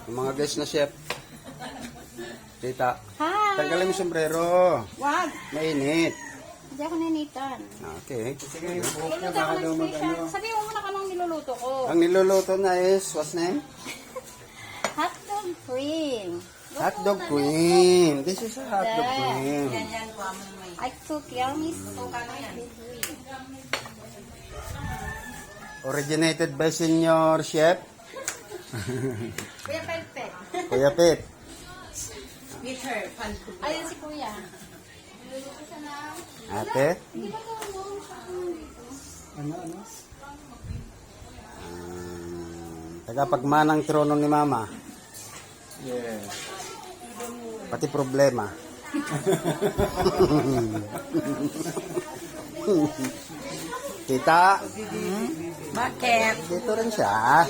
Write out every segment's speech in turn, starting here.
Yung mga guys na chef. Tita. Hi! Tanggalin mo yung sombrero. Wag! Mainit. Hindi ako nanitan. Okay. Luluto ako ng special. Sabi mo muna ka nung niluluto ko. Ang niluluto na is, what's name? Hotdog cream. Hotdog queen. This is a hotdog queen. I cook yummy. Originated by senior chef. Kuya Pepe. Kuya Pet. Meet her. Ayun si Kuya. Niluluto siya na. Ate. Hindi ba Ano? Tagapagmanang trono ni Mama. Yes. Pati problema. Tita, Bakit? dito rin siya.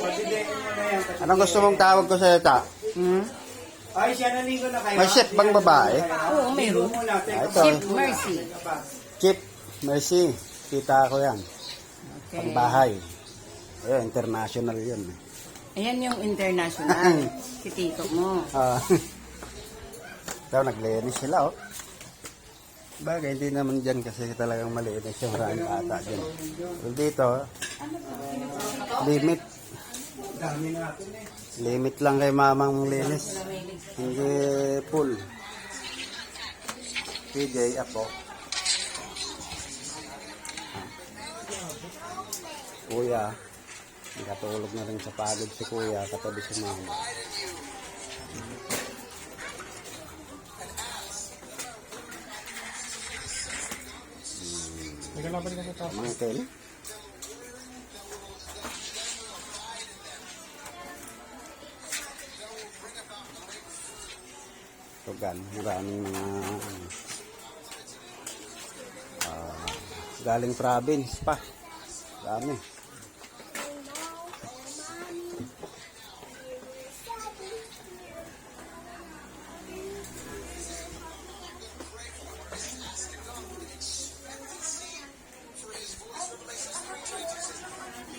Anong gusto mong tawag ko sa'yo, ta? Ay, siya naligo na kayo. May chef bang babae? Oo, meron. Ito. Mercy. Chip, Mercy. Tita ko yan. Okay. Pangbahay. Ayun, international yun. Ayan yung international. Si Tito mo. Ah. Ito, naglinis sila, oh. Bagay, hindi naman dyan kasi talagang malinis yung maraming bata dyan. Pero dito, limit. Dami natin eh. Limit lang kay mamang linis. Hindi full. PJ, ako. Kuya, nakatulog na rin sa pagod si Kuya, katabi si Mama. Nagalaban ka sa Mga Kel. Tugan, maraming mga galing province pa. Dami.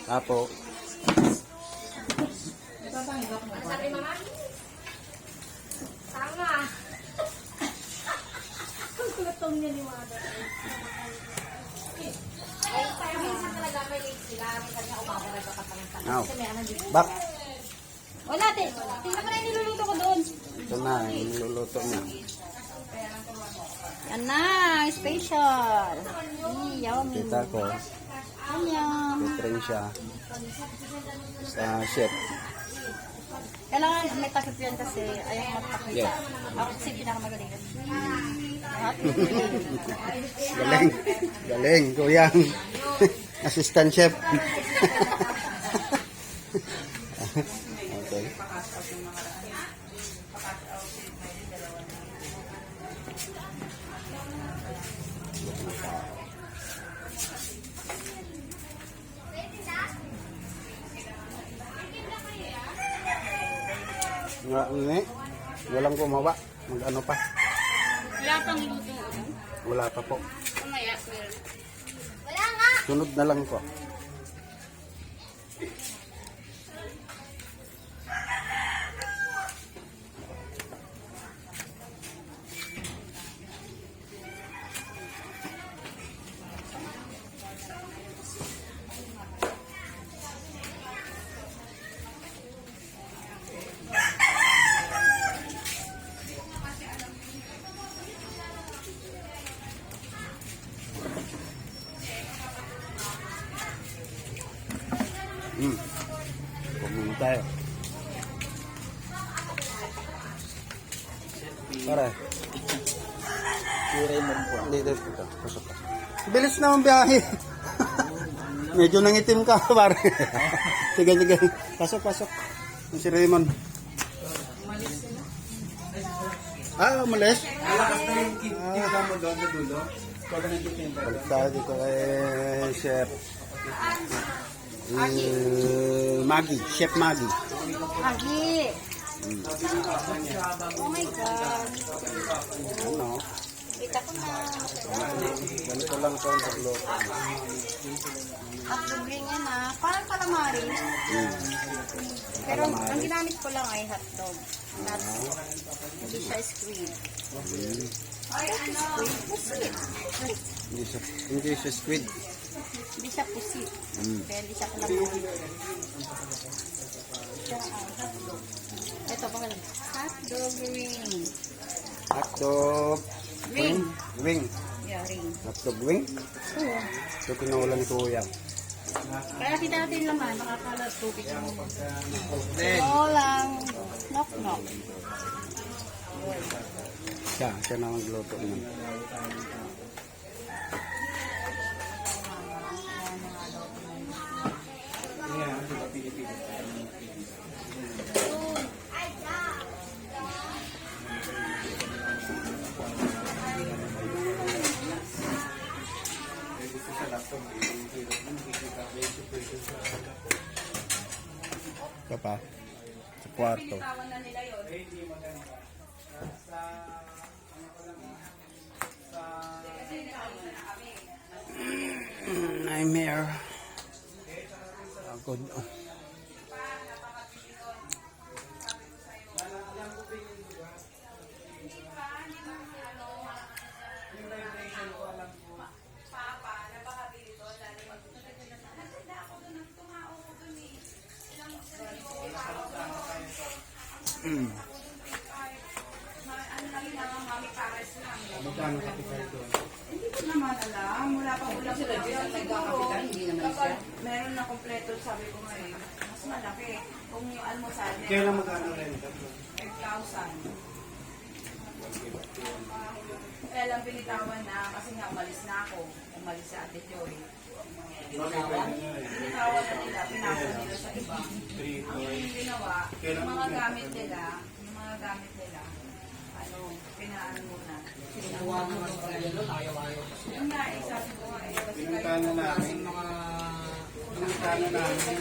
Tapo. Sabi mama? Tama. Ang kulutong niya ni Mother. Ay, parang minsan talaga may late sila. Minsan niya umaga nagkakapangintang. Now, Kasi may ano dito. back. Wala din. Tingnan mo na yung niluluto ko doon. Ito na, niluluto niya. Yan na, special. Yummy. Kita ko, Yum. pitring siya sa chef. Kailangan may takip yan kasi ayaw magtakip. Yeah. Ako kasi pinakamagaling. Galing. Galing, kuyang. Assistant chef. Okay. Nga, ini, walang gumawa. Mag-ano pa? Wala pang luto. Wala pa po. Mamaya, meron. Wala nga! Sunod na lang po. Kumain tayo. Pare. Si Raymond po. Dito, dito. Pasok ka. Bilis naman biyahe. Medyo nangitim ka, pare. Sige, sige. Pasok, pasok. Yung si Raymond. Ah, umalis? Malakas na yung kita mo doon sa dulo. Pag nagtitinda. Balik tayo dito kay Chef. Maggie. Chef Maggie. Agi! Oh my God! Ano? Kita ko na. Ganito lang ito ang pagluto. At bigyan yan ah. Parang calamari. Pero ang ginamit ko lang ay hotdog. Not, hindi siya squid. Ay, ano? Pusit. Hindi siya squid. Hindi siya pusit. Kaya hindi siya kalabuhin. Siya ang hotdog. Ito, pangalan. Hotdog ring. Hotdog Ring. Wing. Yeah, ring. Hotdog wing. Oo. Ito pinuulan ni Kuya. Kaya kita natin laman, makakalat tubig mo. Oo lang. Knock knock. Siya na magluto naman. Ito pa. Sa kwarto. I'm here. Good. Magkano kapital doon? Hindi ko naman alam. Wala pa ulam ko lang yun. Siguro, kapag meron na kompleto, sabi ko nga eh, mas malaki. Kung yung almusal, Kailan magkano rin? 5,000. Kaya lang binitawan na kasi nga umalis na ako. Umalis si Ate Joy. Binitawan na nila, pinako nila sa iba. Ang ginawa, yung mga gamit nila, ano, pinaano muna. Pinawa na mas yun nga eh, sabi ko nga eh. Kasi Pinuntahan na namin. Pinuntahan na namin.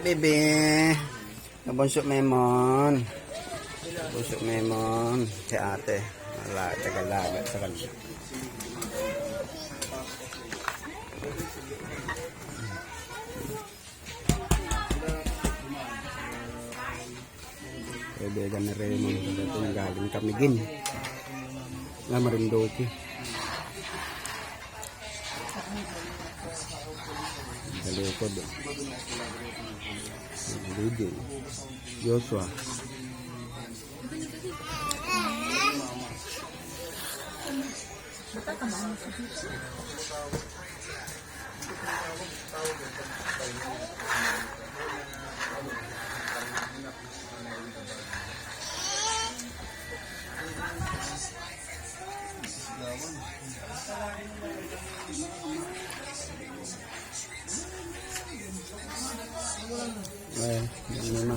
Bebe. Nabunso memon. Bunso memon. Si ate. Wala. Tagalaga sa kanila. Bebe na rin mga dito na galing kami gin. Na Marindoki. Dalikod. Didi. Joshua. Ay, yan na.